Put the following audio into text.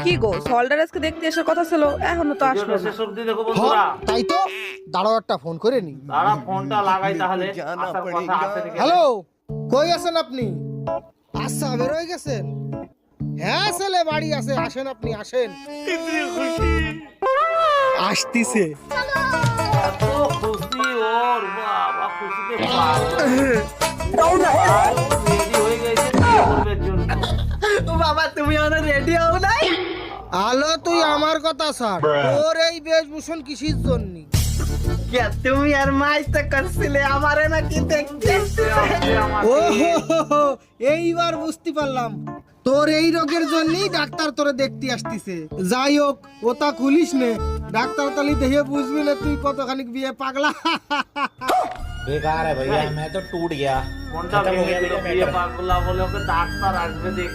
কি গো সল্ডার আজকে দেখতে আসার কথা ছিল, এখনো তো আসলো না। শেষ অবধি দেখো বন্ধুরা। তাই তো, দাঁড়াও একটা ফোন করে নি। দাঁড়া ফোনটা লাগাই তাহলে, আসার কথা আছে নাকি। হ্যালো, কই আছেন আপনি? আচ্ছা, বেরোয় গেছেন? হ্যাঁ ছেলে বাড়ি আছে, আসেন আপনি আসেন। আসতিছে। এত খুশি ওর, বাবা খুশিতে পাগল। রেডি হয়ে গেছে বিয়ে করবার জন্য। বাবা তুমি আমার রেডি হও নাই? আলো তুই আমার কথা ছাড়, তোর এই বেশভূষণ কিসের জন্য? কে তুমি আর মাই তো করছিলে আমারে নাকি দেখতে? ও হো হো হো, এইবার বুঝতে পারলাম, তোর এই রোগের জন্যই ডাক্তার তোরে দেখতে আসতিছে। যাই হোক, ওটা খুলিস নে, ডাক্তার তালি দেখে বুঝবি না তুই কতখানি বিয়ে পাগলা। बेकार है भैया, मैं तो टूट गया। মনটা खत्म हो ভেঙে गया দিল मेरा বিয়ে मैटर। পাগলা বলে, ওকে ডাক্তার আসবে দেখ।